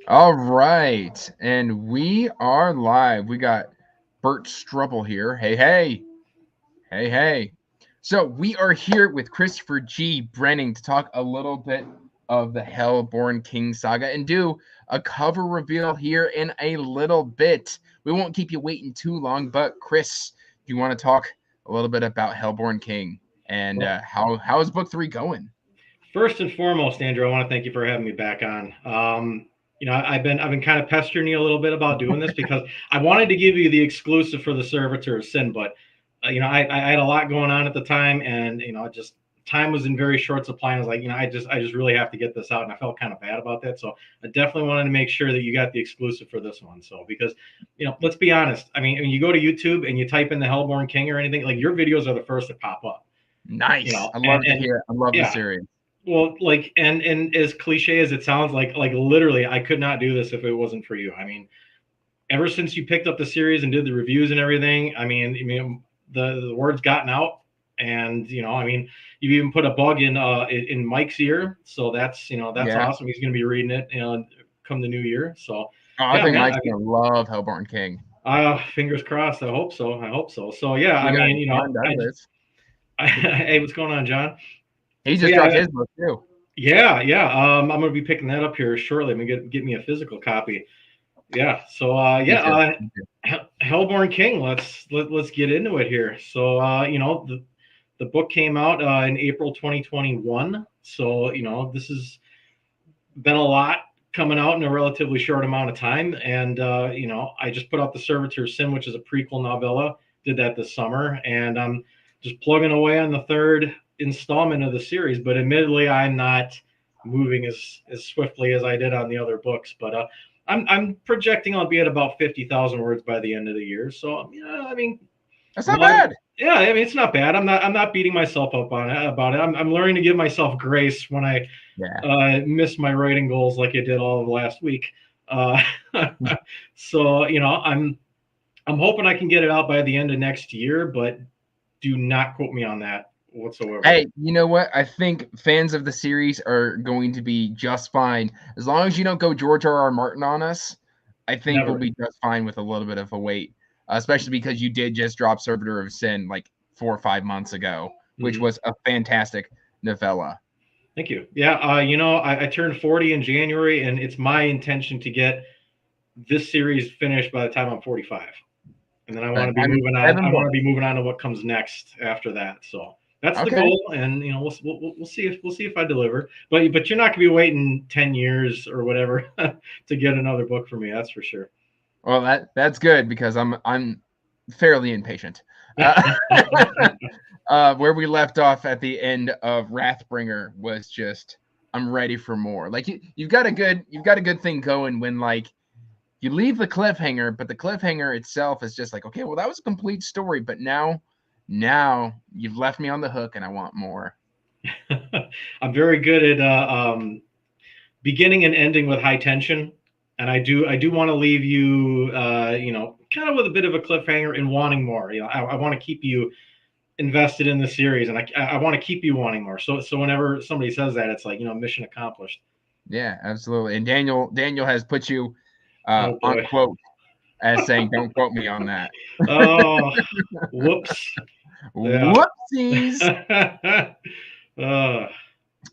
All right, and we are live. We got Bert Strubble here. Hey, hey, hey, hey. So we are here with Christopher G. Brenning to talk a little bit of the Hellborn King Saga and do a cover reveal here in a little bit. We won't keep you waiting too long, but Chris, do you want to talk a little bit about Hellborn King and Well, how is book 3 going? first and foremost, Andrew, I want to thank you for having me back on. I've been kind of pestering you a little bit about doing this because I wanted to give you the exclusive for the Servitor of Sin, but I had a lot going on at the time, and just time was in very short supply. And I was like, I just really have to get this out, and I felt kind of bad about that. So I definitely wanted to make sure that you got the exclusive for this one. So because let's be honest. I mean, when you go to YouTube and you type in the Hellborn King or anything, like your videos are the first that pop up. Nice. I And love to hear. I love the yeah, series. well, like, and as cliche as it sounds, like literally, I could not do this if it wasn't for you. I mean, ever since you picked up the series and did the reviews and everything, I mean, the word's gotten out, and I mean, you've even put a bug in Mike's ear, so that's Yeah. awesome. He's going to be reading it, come the new year. So, Oh, I yeah, think man. Mike's gonna love Hellborn King. Fingers crossed. I hope so. I hope so. So, yeah, We I got mean, John Douglas. hey, what's going on, John? He So just yeah, dropped his book too. yeah, yeah. I'm gonna be picking that up here shortly. I'm gonna get me a physical copy. Yeah. So Me yeah, too. Me too. Hellborn King. Let's get into it here. So the book came out in April 2021. So this has been a lot coming out in a relatively short amount of time. And I just put out the Servitor Sin, which is a prequel novella. Did that this summer, and I'm just plugging away on the third installment of the series. But admittedly, I'm not moving as swiftly as I did on the other books. But I'm projecting I'll be at about 50,000 words by the end of the year. So yeah, I mean, That's I'm not not, bad. yeah, I mean it's not bad. I'm not beating myself up on it about it. I'm learning to give myself grace when I Yeah. miss my writing goals like I did all of last week. Uh, so I'm hoping I can get it out by the end of next year, but do not quote me on that whatsoever. Hey, you know what? I think fans of the series are going to be just fine as long as you don't go George R. R. Martin on us. I think we'll Never. be just fine with a little bit of a wait, especially because you did just drop Servitor of Sin like 4 or 5 months ago, which Hmm. was a fantastic novella. Thank you. Yeah, I turned 40 in January, and it's my intention to get this series finished by the time I'm 45. And then I want But to be I mean, moving on. 7 books. To what comes next after that. So that's the Okay. goal, and we'll see if I deliver. But you're not going to be waiting 10 years or whatever to get another book from me. That's for sure. Well, that's good because I'm fairly impatient. Uh, where we left off at the end of Wrathbringer was just I'm ready for more. Like you've got a good thing going when like you leave the cliffhanger, but the cliffhanger itself is just like okay, well that was a complete story, but now you've left me on the hook and I want more. I'm very good at beginning and ending with high tension, and I do want to leave you kind of with a bit of a cliffhanger and wanting more. I want to keep you invested in the series, and I want to keep you wanting more. So whenever somebody says that, it's like mission accomplished. Yeah, absolutely. And Daniel has put you Oh on boy. quote as saying don't quote me on that. Oh, whoops. Yeah. Whoopsies. uh,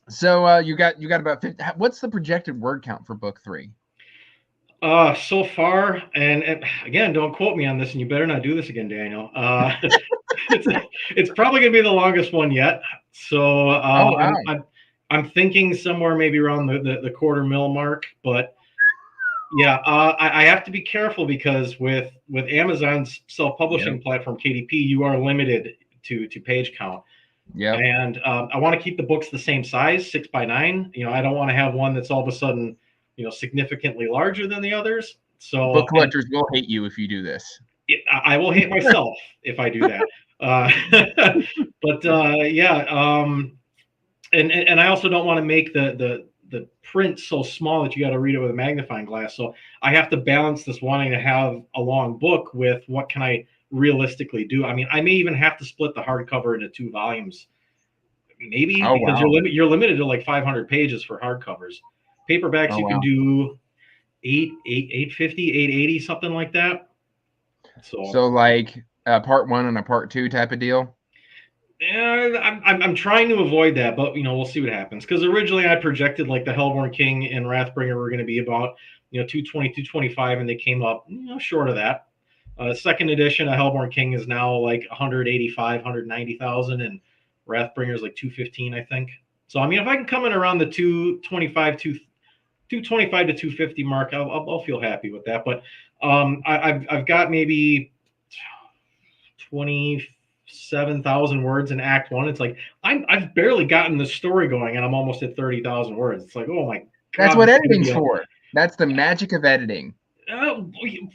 So you got about 50. What's the projected word count for book 3? so far, and again, don't quote me on this, and you better not do this again, Daniel. It's it's probably gonna be the longest one yet. So Oh wow. I'm thinking somewhere maybe around the quarter mil mark, but yeah, I have to be careful because with Amazon's self Yep. publishing platform KDP, you are limited to page count. Yep. And I want to keep the books the same size, 6 by 9. I don't want to have one that's all of a sudden, significantly larger than the others. Book So, and collectors will hate you if you do this. I will hate myself if I do that. But yeah, and I also don't want to make the print so small that you got to read it with a magnifying glass. So I have to balance this wanting to have a long book with what can I realistically do. I mean, I may even have to split the hardcover into 2 volumes, maybe Oh because wow. you're limited to like 500 pages for hardcovers. Paperbacks Oh you can wow. do 850, 880, something like that. So like a part 1 and a part 2 type of deal. Yeah, I'm trying to avoid that, but we'll see what happens. Because originally I projected like the Hellborn King and Wrathbringer were going to be about 220, 225, and they came up short of that. Second edition of Hellborn King is now like 185, 190,000, and Wrathbringer is like 215, I think. So I mean, if I can come in around the 225 to 250 mark, I'll feel happy with that. But I've got maybe 27,000 words in Act One. It's like I've barely gotten the story going, and I'm almost at 30,000 words. It's like, oh my god, that's what editing's for. That's the magic of editing.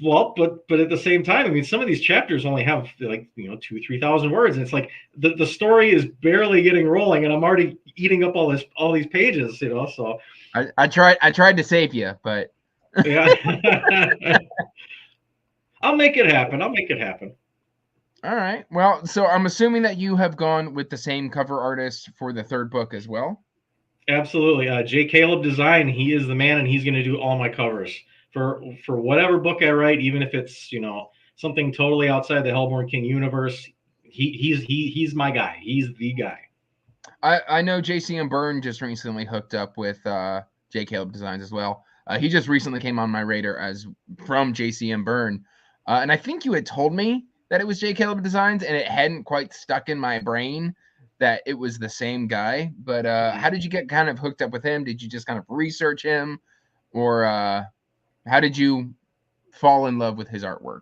Well, but at the same time, I mean, some of these chapters only have like 2,000-3,000 words, and it's like the story is barely getting rolling, and I'm already eating up all these pages. So I tried to save you, but yeah, I'll make it happen. All right. Well, so I'm assuming that you have gone with the same cover artist for the third book as well. Absolutely. J. Caleb Design, he is the man, and he's going to do all my covers for whatever book I write, even if it's something totally outside the Hellborn King universe. He's my guy. He's the guy. I know JCM Byrne just recently hooked up with J. Caleb Designs as well. He just recently came on my radar as from JCM Byrne, and I think you had told me that it was J. Caleb Designs, and it hadn't quite stuck in my brain that it was the same guy. But how did you get kind of hooked up with him? Did you just kind of research him, or how did you fall in love with his artwork?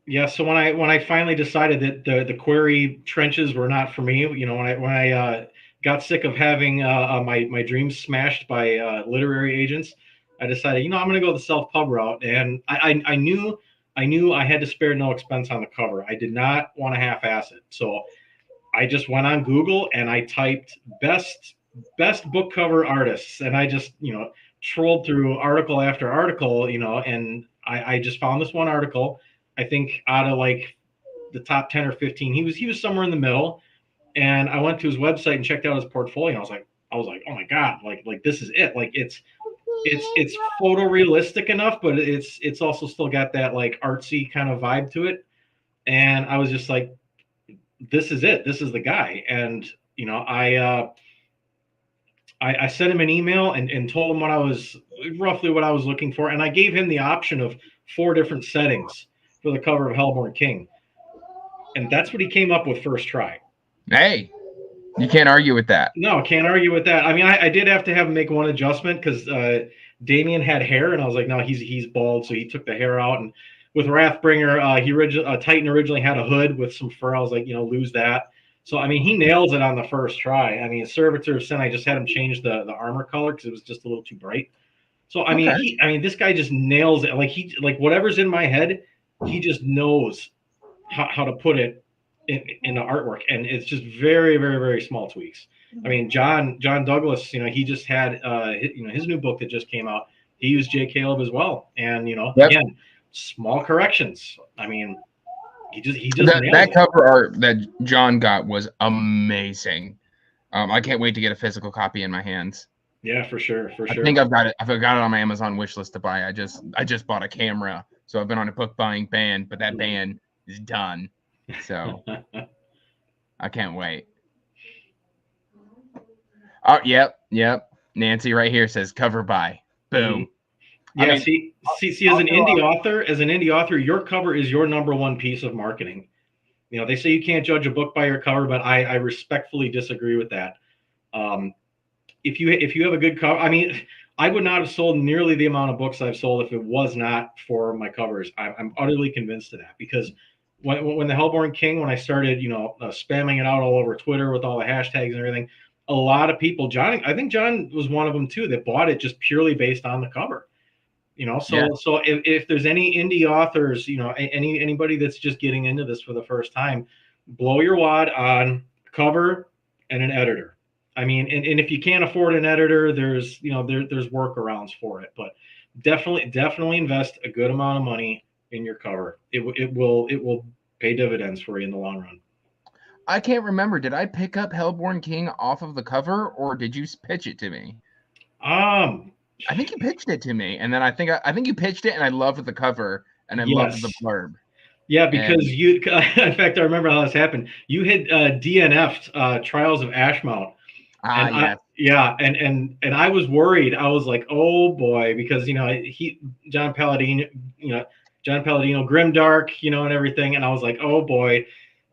Yeah, so when I finally decided that the query trenches were not for me, when I got sick of having my dreams smashed by literary agents, I decided, I'm going to go the self pub route, and I knew I had to spare no expense on the cover. I did not want to half ass it, so I just went on Google and I typed best book cover artists, and I just trolled through article after article, and I just found this one article. I think out of like the top 10 or 15, he was somewhere in the middle. And I went to his website and checked out his portfolio. I was like, oh my god, like this is it. Like it's photorealistic enough, but it's also still got that like artsy kind of vibe to it. And I was just like, this is it. This is the guy. And I sent him an email and told him roughly what I was looking for, and I gave him the option of 4 different settings for the cover of Hellborn King, and that's what he came up with first try. Hey, you can't argue with that. No, can't argue with that. I mean, I did have to have him make one adjustment because Damien had hair, and I was like, no, he's bald, so he took the hair out. And with Wrathbringer, Titan originally had a hood with some fur. I was like, lose that. So I mean, he nails it on the first try. I mean, Servitor of Sin, I just had him change the armor color because it was just a little too bright. So I mean, this guy just nails it. Like whatever's in my head, he just knows how to put it in the artwork, and it's just very, very, very small tweaks. I mean, John Douglas, he just had his new book that just came out. He used J. Caleb as well, and again, small corrections. I mean, he just that cover art that John got was amazing. I can't wait to get a physical copy in my hands. Yeah, for sure. I think I've got it on my Amazon wish list to buy. I just bought a camera, so I've been on a book buying ban, but that ban is done. So I can't wait. Oh, yep. Nancy right here says cover by. Boom. Yeah, I mean, see, as an indie author, your cover is your number one piece of marketing. They say you can't judge a book by your cover, but I respectfully disagree with that. If you have a good cover, I mean, I would not have sold nearly the amount of books I've sold if it was not for my covers. I'm utterly convinced of that, because when the Hellborn King, when I started, spamming it out all over Twitter with all the hashtags and everything, a lot of people, I think John was one of them too, that bought it just purely based on the cover. So if there's any indie authors, anybody that's just getting into this for the first time, blow your wad on cover and an editor. I mean, and if you can't afford an editor, there's workarounds for it, but definitely invest a good amount of money in your cover. It will pay dividends for you in the long run. I can't remember. Did I pick up Hellborn King off of the cover, or did you pitch it to me? I think you pitched it to me, and then I think you pitched it, and I loved the cover, and I loved the Yes. blurb. Yeah, because And you, in fact, I remember how this happened. You had DNF'd Trials of Ashmount, and yes, I was worried. I was like, oh boy, because John Palladino, John Palladino, Grimdark, and everything, and I was like, oh boy,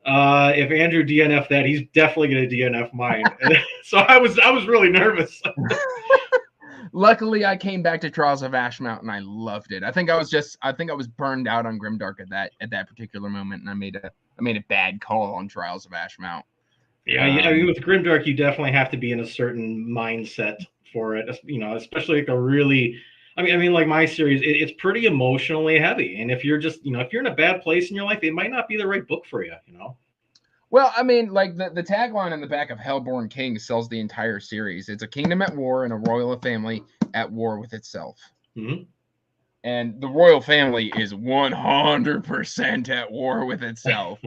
if Andrew DNF that, he's definitely going to DNF mine. So I was really nervous. luckily, I came back to Trials of Ashmount and I loved it. I think I was burned out on Grimdark at that particular moment, and I made a bad call on Trials of Ashmount. Yeah, I mean, with Grimdark, you definitely have to be in a certain mindset for it. Especially like a really, I mean, like my series, it's pretty emotionally heavy, and if you're just, if you're in a bad place in your life, it might not be the right book for you. Well, I mean, like the tagline on the back of Hellborn King sells the entire series. It's a kingdom at war and a royal family at war with itself. Mm-hmm. And the royal family is 100% at war with itself.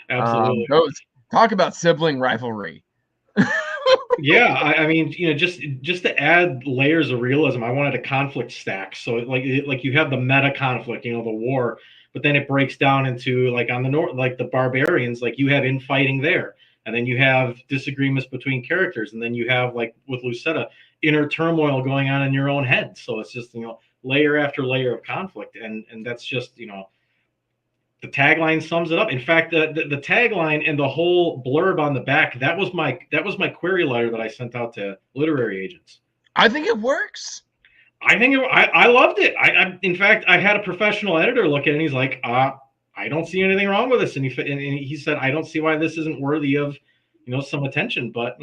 Absolutely. Those talk about sibling rivalry. Yeah, I mean, just to add layers of realism, I wanted a conflict stack. So like you have the meta conflict, the war, but then it breaks down into like on the north, like the barbarians, like you have infighting there, and then you have disagreements between characters, and then you have like with Lucetta, inner turmoil going on in your own head. So it's just layer after layer of conflict, and that's just the tagline sums it up. In fact, the tagline and the whole blurb on the back, that was my query letter that I sent out to literary agents. I think it works. I loved it. In fact, I had a professional editor look at it, and he's like, I don't see anything wrong with this. And he said, I don't see why this isn't worthy of, some attention, but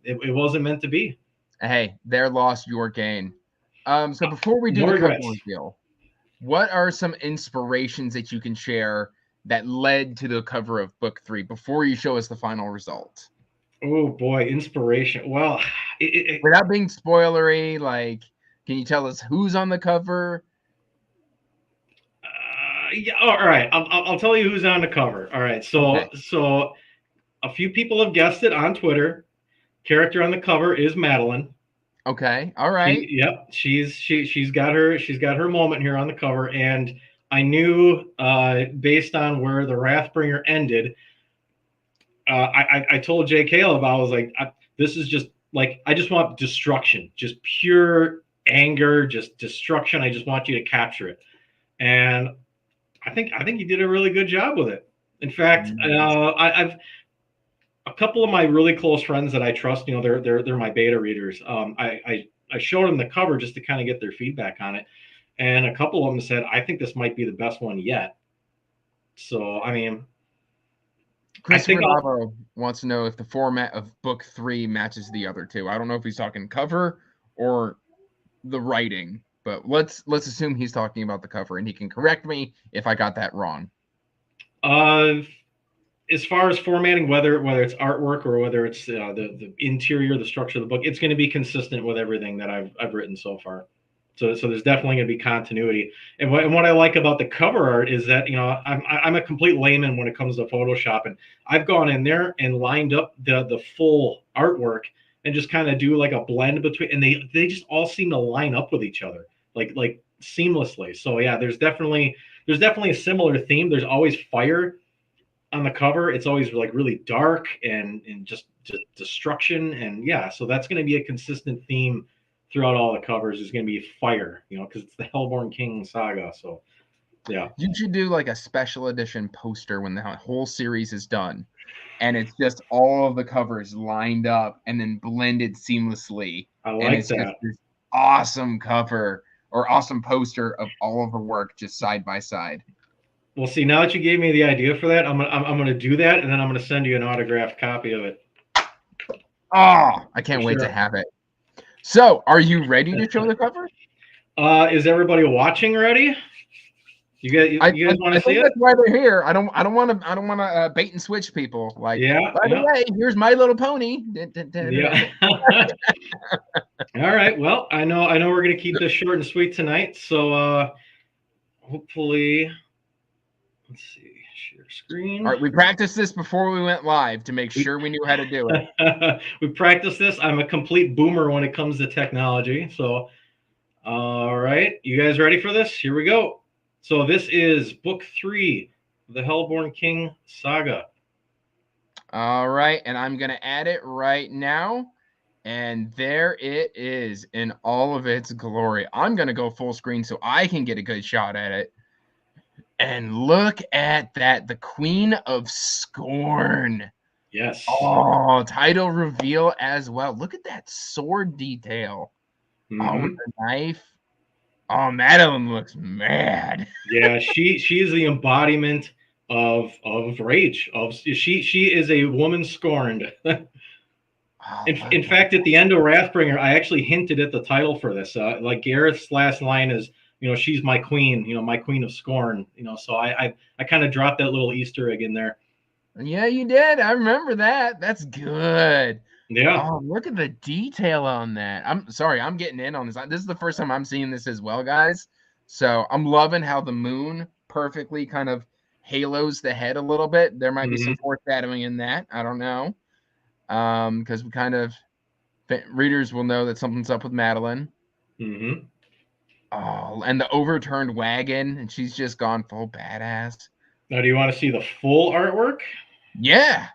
it wasn't meant to be. Hey, their loss, your gain. So before we do the cover reveal, what are some inspirations that you can share that led to the cover of book 3 before you show us the final result? Oh boy, inspiration. Well, without being spoilery, like, can you tell us who's on the cover? Yeah. All right. I'll tell you who's on the cover. All right. So a few people have guessed it on Twitter. Character on the cover is Madeline. Okay. All right. Yep. She's got her moment here on the cover, and I knew based on where the Wrathbringer ended. I told J. Caleb, I was like, this is just like, I just want destruction, just pure anger, just destruction. I just want you to capture it, and I think you did a really good job with it. In fact, I've a couple of my really close friends that I trust. They're my beta readers. I showed them the cover just to kind of get their feedback on it, and a couple of them said, I think this might be the best one yet. So I mean, Christopher Bravo wants to know if the format of book 3 matches the other two. I don't know if he's talking cover or the writing, but let's assume he's talking about the cover, and he can correct me if I got that wrong. As far as formatting, whether it's artwork or whether it's the interior, the structure of the book, it's going to be consistent with everything that I've written so far. So there's definitely going to be continuity. And what I like about the cover art is that I'm a complete layman when it comes to Photoshop, and I've gone in there and lined up the full artwork and just kind of do like a blend between, and they just all seem to line up with each other like seamlessly. So yeah, there's definitely a similar theme. There's always fire on the cover. It's always like really dark and just destruction, and yeah, so that's going to be a consistent theme throughout all the covers. Is going to be fire, because it's the Hellborn King Saga. So yeah, you should do like a special edition poster when the whole series is done, and it's just all of the covers lined up and then blended seamlessly. I like that. Just this awesome cover or awesome poster of all of the work just side by side. Well, see, now that you gave me the idea for that, I'm gonna do that, and then I'm gonna send you an autographed copy of it. Oh, I can't wait to have it. So, are you ready to show the cover? Is everybody watching ready? You guys want to see it? That's why they're here. I don't want to bait and switch people. Like, yeah. By the way, here's My Little Pony. Yeah. All right. Well, I know we're gonna keep this short and sweet tonight. So hopefully, let's see. Share screen. All right, we practiced this before we went live to make sure we knew how to do it. We practiced this. I'm a complete boomer when it comes to technology. So All right, you guys ready for this? Here we go. So this is book 3, the Hellborn King Saga. All right, and I'm going to add it right now. And there it is in all of its glory. I'm going to go full screen so I can get a good shot at it. And look at that, the Queen of Scorn. Yes. Oh, title reveal as well. Look at that sword detail. Oh, with the knife. Oh, Madeline looks mad. Yeah, she is the embodiment of rage. She is a woman scorned. Oh, In fact, at the end of Wrathbringer, I actually hinted at the title for this. Like Gareth's last line is, she's my queen, my queen of scorn. So I kind of dropped that little Easter egg in there. Yeah, you did. I remember that. That's good. Yeah. Oh, look at the detail on that. I'm sorry, I'm getting in on this. This is the first time I'm seeing this as well, guys. So I'm loving how the moon perfectly kind of halos the head a little bit. There might be some foreshadowing in that. I don't know. Because we kind of readers will know that something's up with Madeline. Oh, and the overturned wagon, and she's just gone full badass. Now, do you want to see the full artwork? Yeah.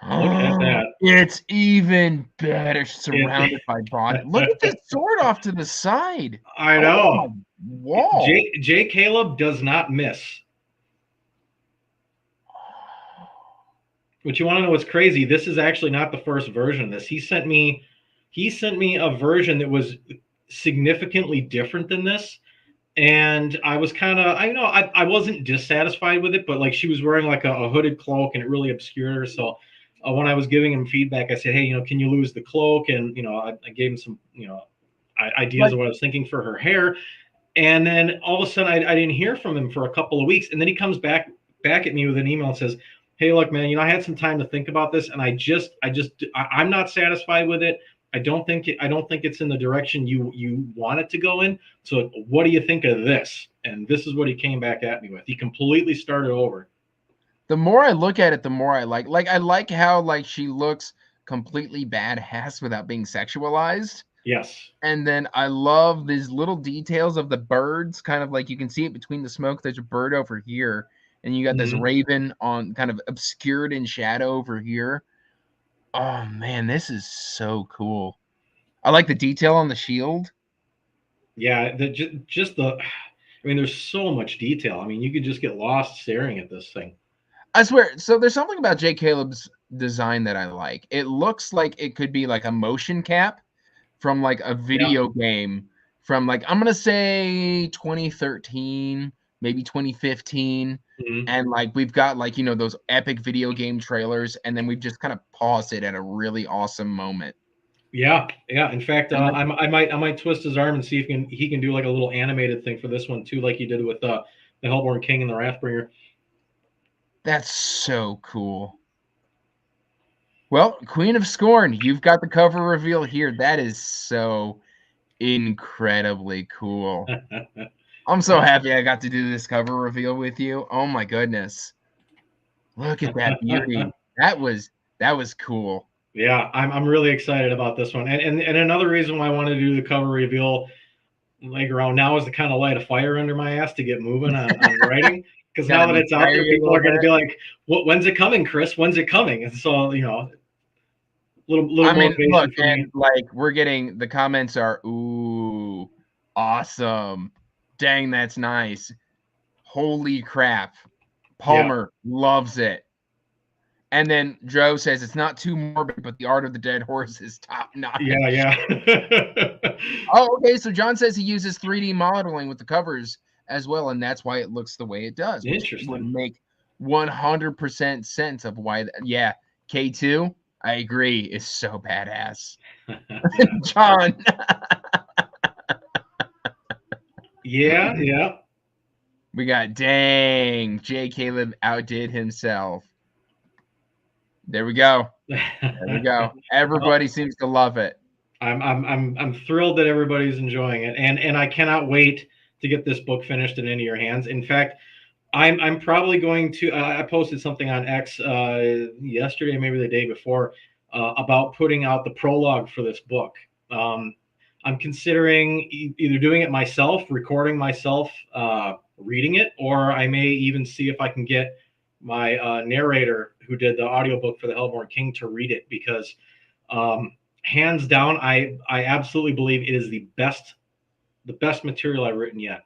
Look at that. It's even better surrounded by body. Look at the sword off to the side. I know. Wall. J. Caleb does not miss. But you want to know what's crazy? This is actually not the first version of this. He sent me a version that was significantly different than this. And I was kind of, I wasn't dissatisfied with it, but like she was wearing like a hooded cloak and it really obscured her. So when I was giving him feedback, I said, hey, can you lose the cloak? And, I gave him some, ideas of what I was thinking for her hair. And then all of a sudden I didn't hear from him for a couple of weeks. And then he comes back at me with an email and says, hey, look, man, I had some time to think about this. And I'm not satisfied with it. I don't think it's in the direction you want it to go in. So what do you think of this? And this is what he came back at me with. He completely started over. The more I look at it, the more I like I like how like she looks completely badass without being sexualized. Yes. And then I love these little details of the birds, kind of like you can see it between the smoke. There's a bird over here, and you got this raven on kind of obscured in shadow over here. Oh man, this is so cool. I like the detail on the shield. Yeah, there's so much detail. I mean, you could just get lost staring at this thing. I swear. So there's something about J. Caleb's design that I like. It looks like it could be like a motion cap from like a video game from like, I'm going to say 2013, maybe 2015. And like, we've got like, those epic video game trailers. And then we've just kind of paused it at a really awesome moment. Yeah. In fact, I might twist his arm and see if he can do like a little animated thing for this one too, like he did with the Hellborn King and the Wrathbringer. That's so cool. Well, Queen of Scorn, you've got the cover reveal here. That is so incredibly cool. I'm so happy I got to do this cover reveal with you. Oh my goodness. Look at that beauty. That was cool. Yeah, I'm really excited about this one. And another reason why I want to do the cover reveal like around now is to kind of light a fire under my ass to get moving on writing. Because now that it's out there, people are going to be like, when's it coming, Chris? When's it coming? And so, little I mean, look, for me. and like we're getting the comments are, ooh, awesome. Dang, that's nice. Holy crap. Palmer loves it. And then Joe says it's not too morbid, but the art of the dead horse is top notch. Yeah. Oh, okay. So John says he uses 3D modeling with the covers as well, and that's why it looks the way it does. Interesting. Which would make 100% sense of why. Yeah, K2, I agree, is so badass. John. Yeah. We got dang. J. Caleb outdid himself. There we go. Everybody seems to love it. I'm thrilled that everybody's enjoying it, and I cannot wait to get this book finished and into your hands. In fact, I'm probably going to. I posted something on X yesterday, maybe the day before, about putting out the prologue for this book. I'm considering either doing it myself, recording myself, reading it, or I may even see if I can get my narrator who did the audiobook for the Hellborn King to read it, because hands down, I absolutely believe it is the best material I've written yet.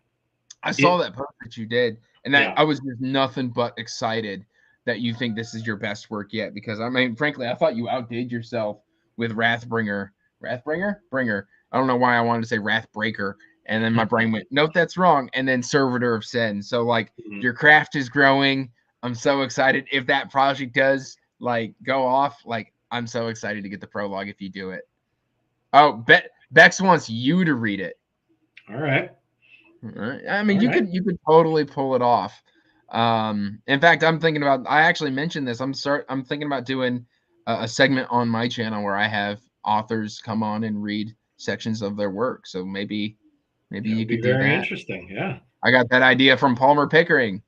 I saw that post that you did, and Yeah. I was just nothing but excited that you think this is your best work yet. Because I mean, frankly, I thought you outdid yourself with Wrathbringer. Bringer. I don't know why I wanted to say Wrathbreaker, and then my brain went, nope, that's wrong. And then Servitor of Sin. So like, your craft is growing. I'm so excited. If that project does like go off, like I'm so excited to get the prologue if you do it. Oh, Bex wants you to read it. All right. I mean, you could totally pull it off. In fact, I'm thinking about. I actually mentioned this. I'm thinking about doing a segment on my channel where I have authors come on and read sections of their work. So maybe you could do that. Very interesting. Yeah. I got that idea from Palmer Pickering.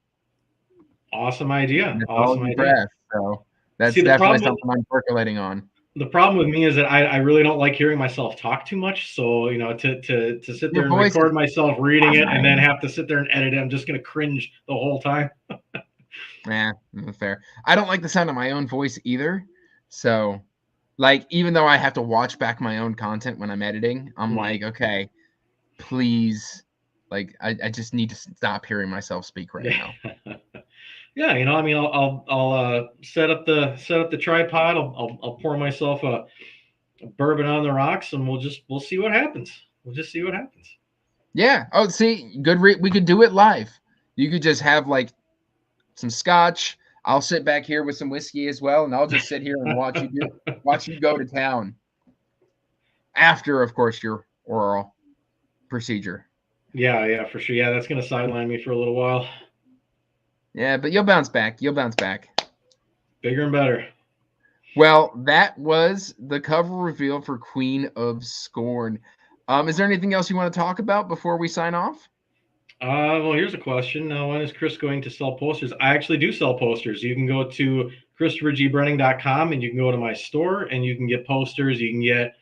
Awesome idea. Awesome idea. So that's definitely something I'm percolating on. The problem with me is that I really don't like hearing myself talk too much. So, you know, to sit there and record myself reading it and then have to sit there and edit it, I'm just going to cringe the whole time. Yeah, fair. I don't like the sound of my own voice either. So, like, even though I have to watch back my own content when I'm editing, I'm like, okay, please, like, I just need to stop hearing myself speak right now. Yeah, you know, I mean, I'll set up the tripod. I'll pour myself a bourbon on the rocks, and we'll see what happens. We'll just see what happens. Yeah. Oh, see, we could do it live. You could just have like some scotch. I'll sit back here with some whiskey as well, and I'll just sit here and watch you go to town. After, of course, your oral procedure. Yeah, for sure. Yeah, that's gonna sideline me for a little while. Yeah, but you'll bounce back. Bigger and better. Well, that was the cover reveal for Queen of Scorn. Is there anything else you want to talk about before we sign off? Well, here's a question. When is Chris going to sell posters? I actually do sell posters. You can go to ChristopherGBrenning.com and you can go to my store and you can get posters. You can get,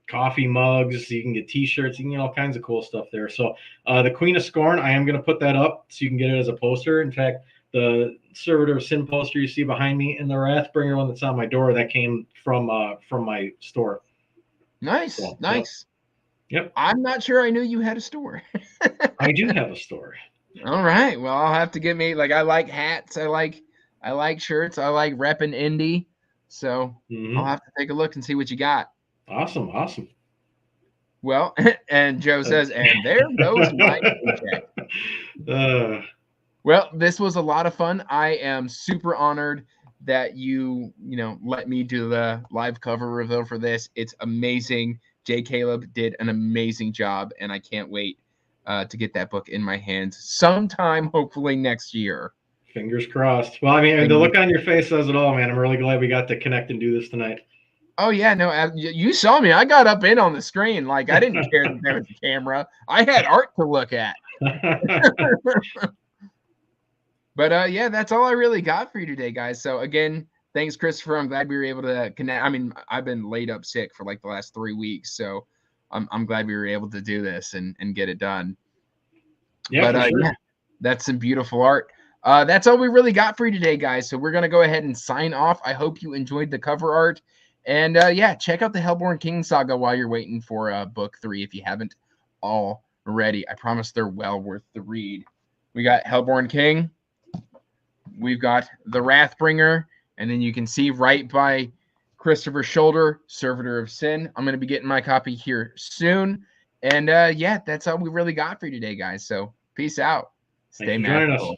coffee mugs. You can get T-shirts. You can get all kinds of cool stuff there. So the Queen of Scorn, I am going to put that up so you can get it as a poster. In fact, the Servitor of Sin poster you see behind me and the Wrathbringer one that's on my door, that came from my store. Nice, so, nice. Yep. I'm not sure I knew you had a store. I do have a store. All right. Well, I'll have to get me, like, I like hats. I like shirts. I like repping indie. So I'll have to take a look and see what you got. Awesome. Well, and Joe says, and there goes my paycheck. Well, this was a lot of fun. I am super honored that you let me do the live cover reveal for this. It's amazing. J. Caleb did an amazing job, and I can't wait to get that book in my hands sometime, hopefully next year. Fingers crossed. Well, I mean, the look on your face says it all, man. I'm really glad we got to connect and do this tonight. Oh, yeah. No, you saw me. I got up in on the screen. Like, I didn't care that there was a camera. I had art to look at. But, yeah, that's all I really got for you today, guys. So, again, thanks, Christopher. I'm glad we were able to connect. I mean, I've been laid up sick for, like, the last 3 weeks. So, I'm glad we were able to do this and get it done. Yeah, but, sure. Yeah, that's some beautiful art. That's all we really got for you today, guys. So we're going to go ahead and sign off. I hope you enjoyed the cover art. And, yeah, check out the Hellborn King Saga while you're waiting for book 3 if you haven't already. I promise they're well worth the read. We got Hellborn King. We've got the Wrathbringer. And then you can see right by Christopher's shoulder, Servitor of Sin. I'm going to be getting my copy here soon. And, yeah, that's all we really got for you today, guys. So peace out. Stay magical.